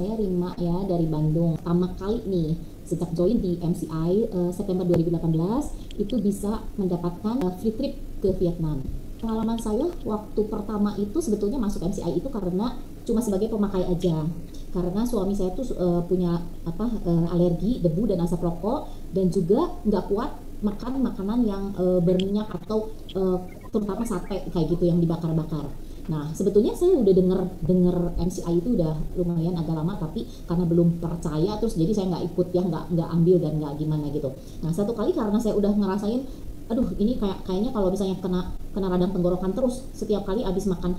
Saya Rima ya dari Bandung. Pertama kali nih sejak join di MCI September 2018 itu bisa mendapatkan free trip ke Vietnam. Pengalaman saya waktu pertama itu sebetulnya masuk MCI itu karena cuma sebagai pemakai aja. Karena suami saya tuh punya alergi debu dan asap rokok dan juga nggak kuat makan makanan yang berminyak atau terutama sate kayak gitu yang dibakar-bakar. Nah, sebetulnya saya udah denger MCI itu udah lumayan agak lama, tapi karena belum percaya, terus jadi saya nggak ikut ya, nggak ambil dan nggak gimana gitu. Nah, satu kali karena saya udah ngerasain, aduh ini kayaknya kalau misalnya kena kena radang tenggorokan terus setiap kali abis makan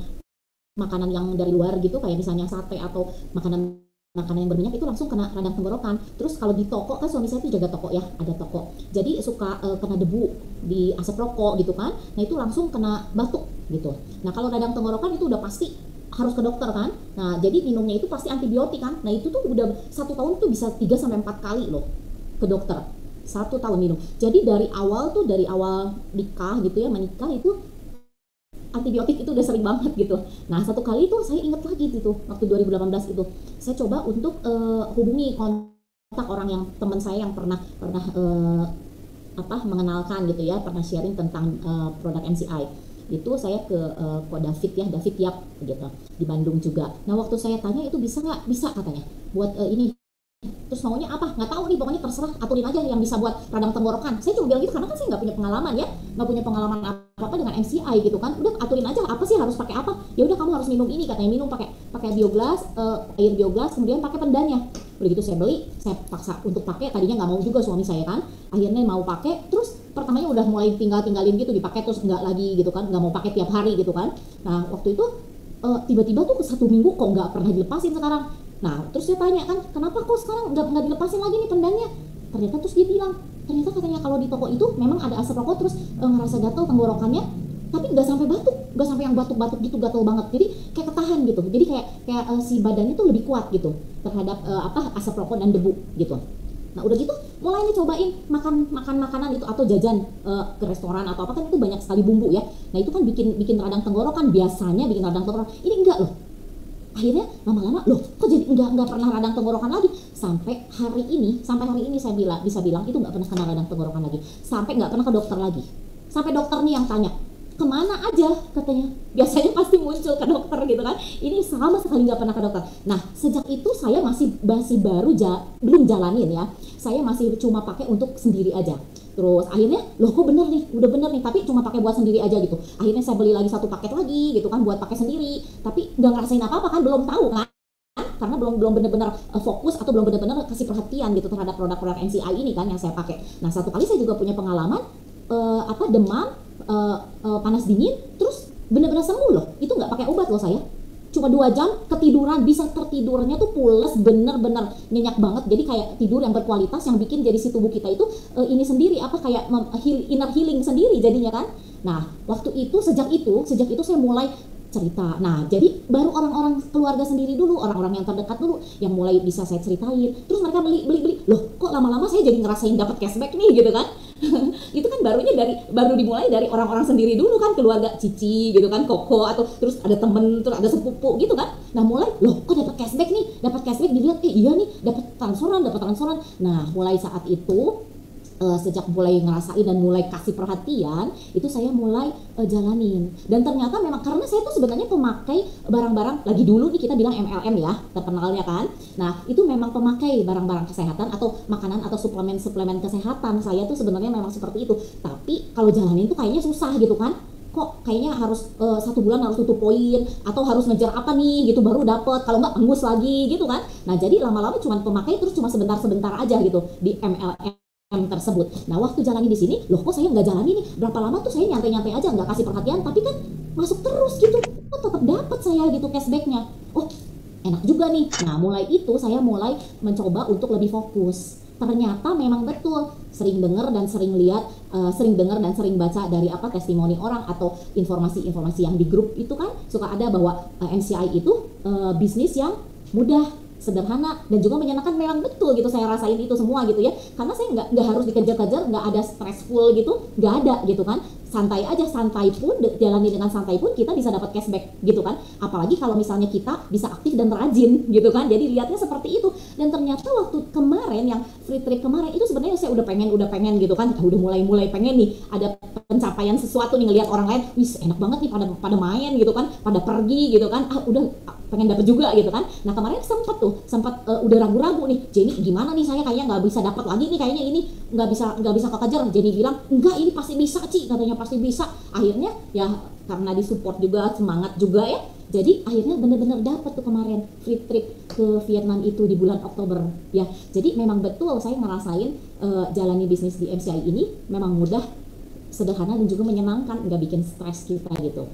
makanan yang dari luar gitu, kayak misalnya sate atau makanan makanan yang berminyak itu langsung kena radang tenggorokan. Terus kalau di toko kan suami saya tuh jaga toko ya, ada toko. Jadi suka kena debu di asap rokok gitu kan. Nah itu langsung kena batuk gitu. Nah kalau radang tenggorokan itu udah pasti harus ke dokter kan. Nah jadi minumnya itu pasti antibiotik kan. Nah itu tuh udah 1 tahun tuh bisa 3 sampai 4 kali loh ke dokter. 1 tahun minum. Jadi dari awal nikah gitu ya, menikah itu antibiotik itu udah sering banget gitu. Nah satu kali itu saya inget lagi gitu waktu 2018 itu saya coba untuk hubungi kontak orang yang teman saya yang pernah pernah mengenalkan gitu ya, pernah sharing tentang produk MCI itu. Saya ke David ya, David Yap gitu di Bandung juga. Nah waktu saya tanya itu bisa nggak, bisa katanya buat ini. Terus maunya apa nggak tahu nih, pokoknya terserah, aturin aja yang bisa buat radang tenggorokan. Saya cuma bilang gitu karena kan saya nggak punya pengalaman ya, nggak punya pengalaman apa apa dengan MCI gitu kan. Udah aturin aja apa sih harus pakai apa, ya udah kamu harus minum ini katanya, minum pakai pakai bioglas, air bioglas, kemudian pakai pendannya. Udah gitu saya beli, saya paksa untuk pakai, tadinya nggak mau juga suami saya kan, akhirnya mau pakai. Terus pertamanya udah mulai tinggalin gitu, dipakai terus nggak lagi gitu kan, nggak mau pakai tiap hari gitu kan. Nah waktu itu tiba-tiba tuh 1 minggu kok nggak pernah dilepasin sekarang. Nah terus dia tanya kan, kenapa kok sekarang nggak dilepasin lagi nih pendannya. Ternyata terus dia bilang, ternyata katanya kalau di toko itu memang ada asap rokok, terus ngerasa gatal tenggorokannya, tapi nggak sampai batuk, nggak sampai yang batuk-batuk gitu, gatal banget. Jadi kayak ketahan gitu, jadi kayak kayak si badannya tuh lebih kuat gitu terhadap asap rokok dan debu gitu. Nah udah gitu mulai nih cobain makan makanan itu atau jajan ke restoran atau apa, kan itu banyak sekali bumbu ya. Nah itu kan bikin bikin radang tenggorokan, biasanya bikin radang tenggorokan, ini enggak loh. Akhirnya lama-lama loh kok jadi nggak pernah radang tenggorokan lagi. Sampai hari ini saya bisa bilang itu nggak pernah kena radang tenggorokan lagi, sampai nggak pernah ke dokter lagi. Sampai dokter nih yang tanya kemana aja katanya, biasanya pasti muncul ke dokter gitu kan, ini sama sekali nggak pernah ke dokter. Nah sejak itu saya masih baru belum jalanin ya, saya masih cuma pakai untuk sendiri aja. Terus akhirnya loh kok bener nih, udah bener nih, tapi cuma pakai buat sendiri aja gitu. Akhirnya saya beli lagi 1 paket lagi gitu kan buat pakai sendiri, tapi nggak ngerasain apa apa kan, belum tahu kan, karena belum belum benar-benar fokus atau belum benar-benar kasih perhatian gitu terhadap produk-produk NCI ini kan yang saya pakai. Nah satu kali saya juga punya pengalaman demam, panas dingin, terus benar-benar sembuh loh. Itu nggak pakai obat loh saya. Cuma 2 jam ketiduran, bisa tertidurnya tuh pules, bener-bener nyenyak banget. Jadi kayak tidur yang berkualitas, yang bikin jadi si tubuh kita itu ini sendiri apa kayak inner healing sendiri jadinya kan. Nah waktu itu sejak itu saya mulai cerita. Nah jadi baru orang-orang keluarga sendiri dulu, orang-orang yang terdekat dulu yang mulai bisa saya ceritain. Terus mereka beli loh kok lama-lama saya jadi ngerasain dapat cashback nih gitu kan. Itu kan baru dimulai dari orang-orang sendiri dulu kan, keluarga cici gitu kan, koko, atau terus ada temen, terus ada sepupu gitu kan. Nah mulai loh kok dapat cashback, dilihat iya nih dapat transferan. Nah mulai saat itu sejak mulai ngerasain dan mulai kasih perhatian itu saya mulai jalanin. Dan ternyata memang karena saya tuh sebenarnya pemakai barang-barang, lagi dulu nih kita bilang MLM ya terkenalnya kan. Nah itu memang pemakai barang-barang kesehatan atau makanan atau suplemen kesehatan. Saya tuh sebenarnya memang seperti itu, tapi kalau jalanin tuh kayaknya susah gitu kan. Kok kayaknya harus 1 bulan harus tutup poin atau harus ngejar apa nih gitu baru dapet, kalau nggak tembus lagi gitu kan. Nah jadi lama-lama cuma pemakai, terus cuma sebentar-sebentar aja gitu di MLM tersebut. Nah waktu jalani di sini, loh kok saya nggak jalani nih, berapa lama tuh saya nyantai-nyantai aja nggak kasih perhatian, tapi kan masuk terus gitu, kok tetap dapat saya gitu cashbacknya. Oh enak juga nih. Nah mulai itu saya mulai mencoba untuk lebih fokus. Ternyata memang betul, sering dengar dan sering lihat, sering dengar dan sering baca dari testimoni orang atau informasi-informasi yang di grup itu kan suka ada bahwa NCI itu bisnis yang mudah, sederhana, dan juga menyenangkan. Memang betul gitu, saya rasain itu semua gitu ya, karena saya nggak harus dikejar-kejar, nggak ada stressful gitu, nggak ada gitu kan. santai aja, santai pun jalani dengan santai pun kita bisa dapat cashback gitu kan. Apalagi kalau misalnya kita bisa aktif dan rajin gitu kan. Jadi lihatnya seperti itu. Dan ternyata waktu kemarin yang free trip kemarin itu sebenarnya saya udah pengen gitu kan, udah mulai pengen nih ada pencapaian sesuatu nih, ngelihat orang lain, wih enak banget nih pada main gitu kan, pada pergi gitu kan, udah pengen dapet juga gitu kan. Nah kemarin sempat udah ragu-ragu nih, Jenny gimana nih, saya kayaknya nggak bisa dapat lagi nih, kayaknya ini nggak bisa kekejar. Jenny bilang enggak, ini pasti bisa Ci, katanya pasti bisa. Akhirnya ya karena disupport juga, semangat juga ya, jadi akhirnya bener-bener dapet tuh kemarin free trip ke Vietnam itu di bulan Oktober ya. Jadi memang betul saya ngerasain jalani bisnis di MCI ini memang mudah, sederhana dan juga menyenangkan, nggak bikin stres kita gitu.